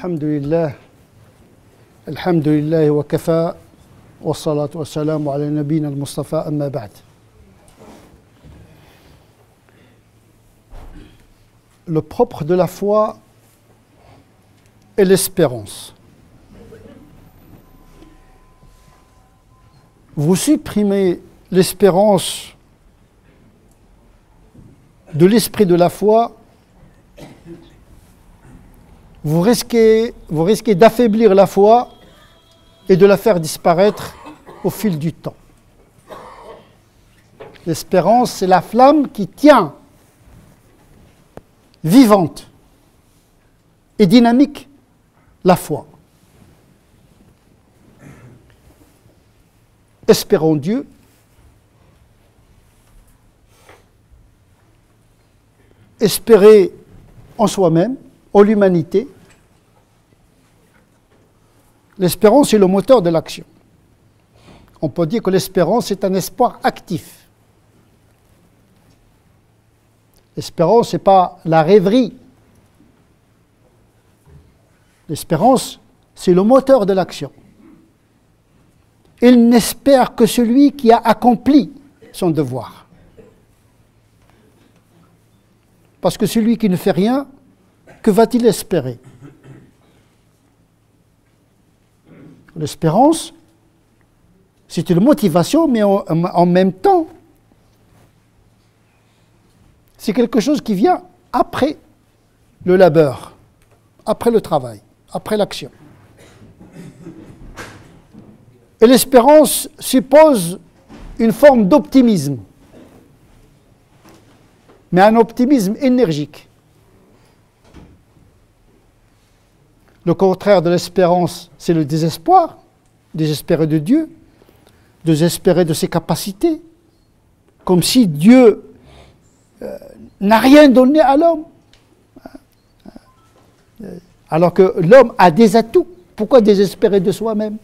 Alhamdulillah, alhamdulillah wa kafa, wa salatu wa salam ala nabina al-Mustafa amma ba'd. Le propre de la foi est l'espérance. Vous supprimez l'espérance de l'esprit de la foi, vous risquez d'affaiblir la foi et de la faire disparaître au fil du temps. L'espérance, c'est la flamme qui tient vivante et dynamique la foi. Espérons Dieu, espérer en soi-même, en l'humanité. L'espérance est le moteur de l'action. On peut dire que l'espérance est un espoir actif. L'espérance, ce n'est pas la rêverie. L'espérance, c'est le moteur de l'action. Il n'espère que celui qui a accompli son devoir. Parce que celui qui ne fait rien, que va-t-il espérer? L'espérance, c'est une motivation, mais en même temps, c'est quelque chose qui vient après le labeur, après le travail, après l'action. Et l'espérance suppose une forme d'optimisme, mais un optimisme énergique. Le contraire de l'espérance, c'est le désespoir, désespérer de Dieu, désespérer de ses capacités, comme si Dieu n'a rien donné à l'homme. Alors que l'homme a des atouts. Pourquoi désespérer de soi-même?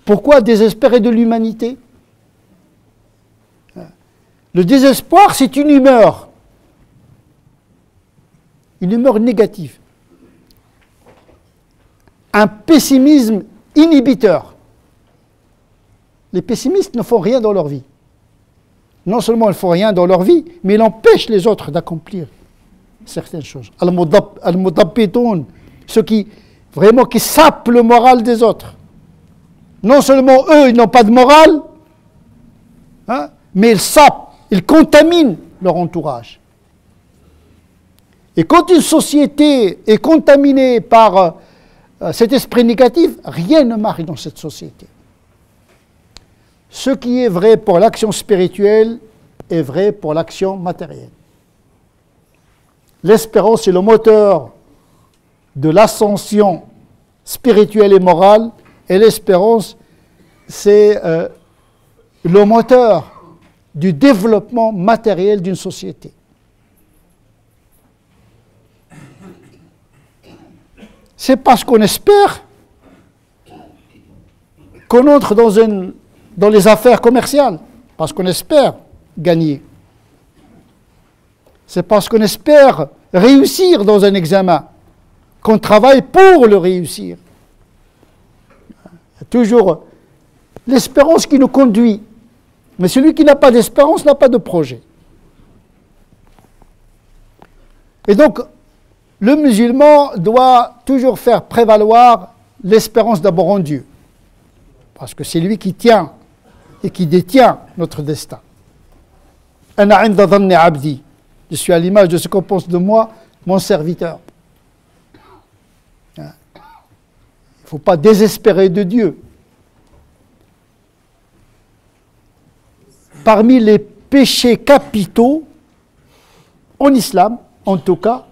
Pourquoi désespérer de l'humanité? Le désespoir, c'est une humeur négative. Un pessimisme inhibiteur. Les pessimistes ne font rien dans leur vie. Non seulement ils ne font rien dans leur vie, mais ils empêchent les autres d'accomplir certaines choses. Al-Mudabbitun, ceux qui sapent le moral des autres. Non seulement eux, ils n'ont pas de morale, mais ils sapent, ils contaminent leur entourage. Et quand une société est contaminée par cet esprit négatif, rien ne marche dans cette société. Ce qui est vrai pour l'action spirituelle est vrai pour l'action matérielle. L'espérance est le moteur de l'ascension spirituelle et morale, et l'espérance, c'est le moteur du développement matériel d'une société. C'est parce qu'on espère qu'on entre dans les affaires commerciales, parce qu'on espère gagner. C'est parce qu'on espère réussir dans un examen, qu'on travaille pour le réussir. Il y a toujours l'espérance qui nous conduit. Mais celui qui n'a pas d'espérance n'a pas de projet. Et donc, le musulman doit toujours faire prévaloir l'espérance d'abord en Dieu. Parce que c'est lui qui tient et qui détient notre destin. Ana 'inda dhanni 'abdi. Je suis à l'image de ce qu'on pense de moi, mon serviteur. Il ne faut pas désespérer de Dieu. Parmi les péchés capitaux, en islam, en tout cas,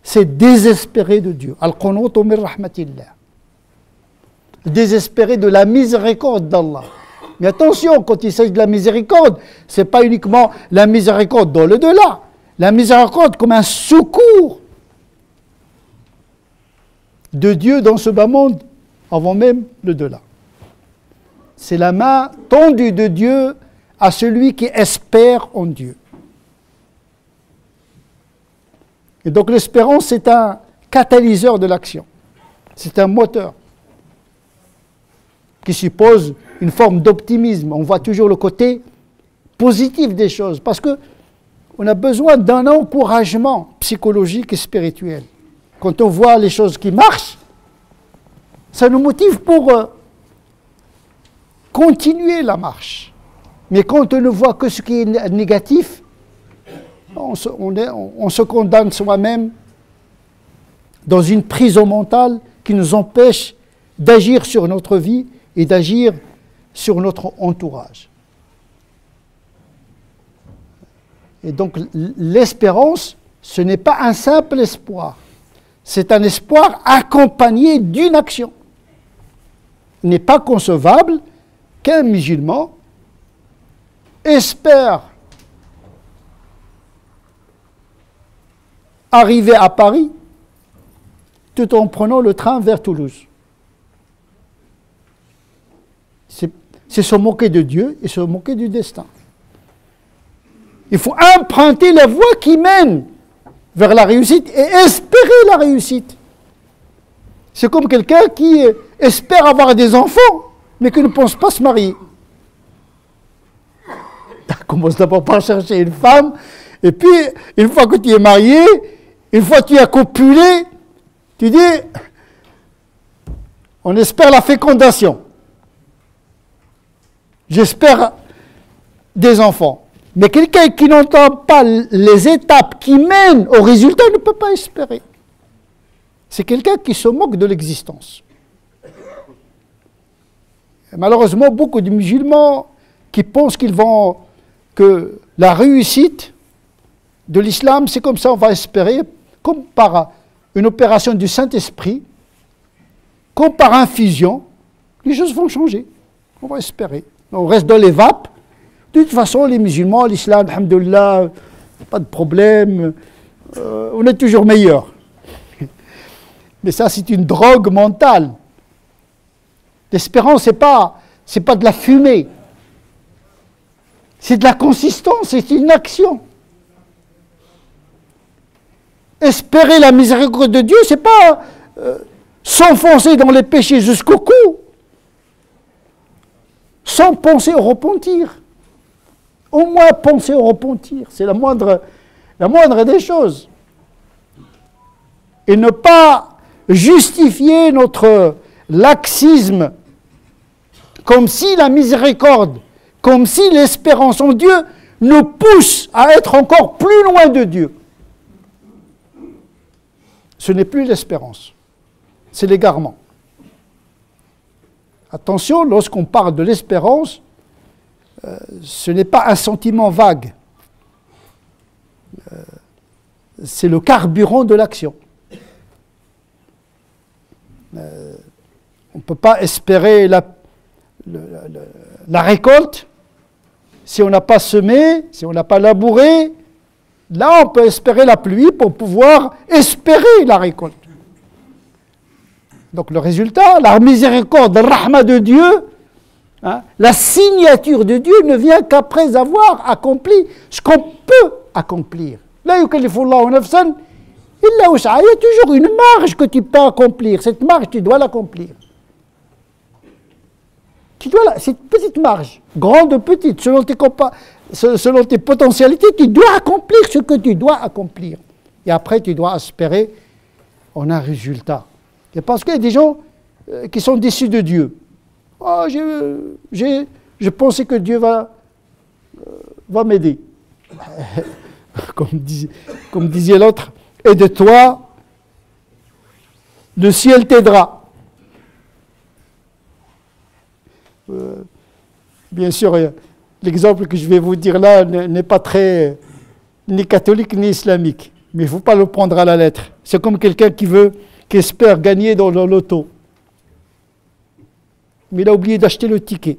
c'est désespérer de Dieu. Al-Qunutu min rahmatillah. Désespérer de la miséricorde d'Allah. Mais attention, quand il s'agit de la miséricorde, ce n'est pas uniquement la miséricorde dans le delà. La miséricorde comme un secours de Dieu dans ce bas monde, avant même le delà. C'est la main tendue de Dieu à celui qui espère en Dieu. Et donc l'espérance, c'est un catalyseur de l'action. C'est un moteur qui suppose une forme d'optimisme. On voit toujours le côté positif des choses parce que on a besoin d'un encouragement psychologique et spirituel. Quand on voit les choses qui marchent, ça nous motive pour continuer la marche. Mais quand on ne voit que ce qui est négatif, on se condamne soi-même dans une prison mentale qui nous empêche d'agir sur notre vie et d'agir sur notre entourage. Et donc l'espérance, ce n'est pas un simple espoir, c'est un espoir accompagné d'une action. Il n'est pas concevable qu'un musulman espère arriver à Paris tout en prenant le train vers Toulouse. C'est se moquer de Dieu et se moquer du destin. Il faut emprunter la voie qui mène vers la réussite et espérer la réussite. C'est comme quelqu'un qui espère avoir des enfants, mais qui ne pense pas se marier. Tu commences d'abord par chercher une femme, et puis, une fois que tu es marié, une fois que tu as copulé, tu dis, on espère la fécondation. J'espère des enfants. Mais quelqu'un qui n'entend pas les étapes qui mènent au résultat ne peut pas espérer. C'est quelqu'un qui se moque de l'existence. Malheureusement, beaucoup de musulmans qui pensent que la réussite de l'islam, c'est comme ça, on va espérer, comme par une opération du Saint-Esprit, comme par infusion, les choses vont changer. On va espérer. On reste dans les vapes. De toute façon, les musulmans, l'islam, alhamdoulilah, pas de problème, on est toujours meilleur. Mais ça, c'est une drogue mentale. L'espérance, c'est pas de la fumée. C'est de la consistance, c'est une action. Espérer la miséricorde de Dieu, c'est pas s'enfoncer dans les péchés jusqu'au cou, sans penser au repentir. Au moins penser au repentir, c'est la moindre des choses. Et ne pas justifier notre laxisme comme si la miséricorde, comme si l'espérance en Dieu nous pousse à être encore plus loin de Dieu. Ce n'est plus l'espérance, c'est l'égarement. Attention, lorsqu'on parle de l'espérance, ce n'est pas un sentiment vague. C'est le carburant de l'action. On ne peut pas espérer la récolte si on n'a pas semé, si on n'a pas labouré. Là, on peut espérer la pluie pour pouvoir espérer la récolte. Donc le résultat, la miséricorde, le rahma de Dieu, hein, la signature de Dieu ne vient qu'après avoir accompli ce qu'on peut accomplir. La yukallifullahu nafsan illa wus'aha. Il y a toujours une marge que tu peux accomplir. Cette marge, tu dois l'accomplir. Cette petite marge, grande ou petite, selon tes potentialités, tu dois accomplir ce que tu dois accomplir. Et après, tu dois espérer en un résultat. Et parce qu'il y a des gens qui sont déçus de Dieu. Oh, je pensais que Dieu va m'aider. Comme disait l'autre, et de toi, le ciel t'aidera. Bien sûr, l'exemple que je vais vous dire là n'est pas très ni catholique ni islamique, mais il ne faut pas le prendre à la lettre. C'est comme quelqu'un qui espère gagner dans le loto, mais il a oublié d'acheter le ticket.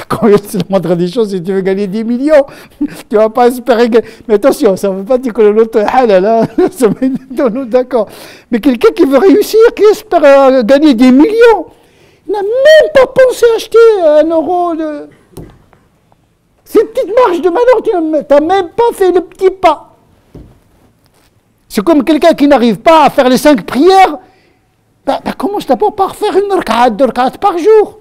Quand c'est la moindre des choses, si tu veux gagner 10 millions, tu ne vas pas espérer gagner. Mais attention, ça ne veut pas dire que le loto est halal, hein. D'accord. Mais quelqu'un qui veut réussir, qui espère gagner des millions, il n'a même pas pensé acheter 1 euro de... Cette petite marge de manœuvre, tu n'as même pas fait le petit pas. C'est comme quelqu'un qui n'arrive pas à faire les 5 prières. Commence d'abord par faire une rak'at, 2 rak'at par jour.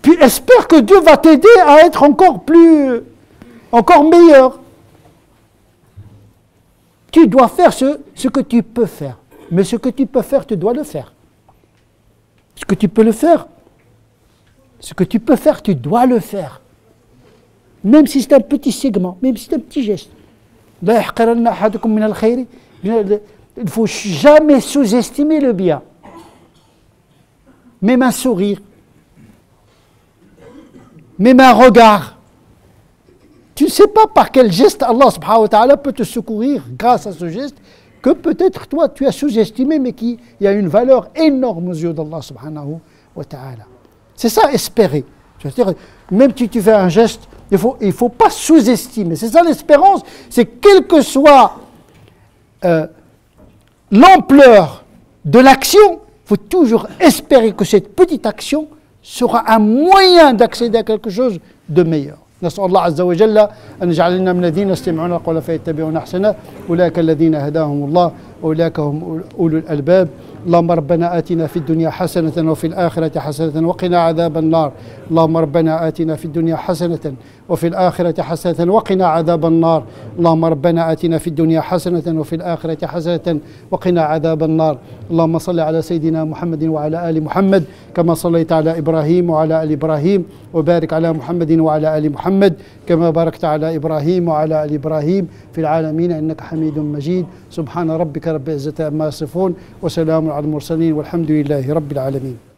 Puis espère que Dieu va t'aider à être encore meilleur. Tu dois faire ce que tu peux faire. Mais ce que tu peux faire, tu dois le faire. Ce que tu peux le faire, ce que tu peux faire, tu dois le faire. Même si c'est un petit segment, même si c'est un petit geste. Il ne faut jamais sous-estimer le bien. Même un sourire, même un regard. Tu ne sais pas par quel geste Allah subhanahu wa ta'ala peut te secourir grâce à ce geste que peut-être toi tu as sous-estimé mais qui a une valeur énorme aux yeux d'Allah subhanahu wa ta'ala. C'est ça espérer. C'est-à-dire, même si tu fais un geste, il faut pas sous-estimer. C'est ça l'espérance, c'est quelle que soit l'ampleur de l'action, il faut toujours espérer que cette petite action sera un moyen d'accéder à quelque chose de meilleur. نسأل الله عز وجل أن يجعلنا من الذين يستمعون القول فيتبعون أحسنه أولئك الذين هداهم الله أولئك هم أولو الألباب اللهم ربنا آتنا في الدنيا حسنة وفي الآخرة حسنة وقنا عذاب النار اللهم ربنا آتنا في الدنيا حسنة وفي الآخرة حسنة وقنا عذاب النار اللهم ربنا آتنا في الدنيا حسنة وفي الآخرة حسنة وقنا عذاب النار اللهم صل على سيدنا محمد وعلى آل محمد كما صليت على إبراهيم وعلى آل إبراهيم وبارك على محمد وعلى آل محمد كما باركت على إبراهيم وعلى آل إبراهيم في العالمين إنك حميد مجيد سبحان ربك رب العزة عما يصفون وسلام على المرسلين والحمد لله رب العالمين.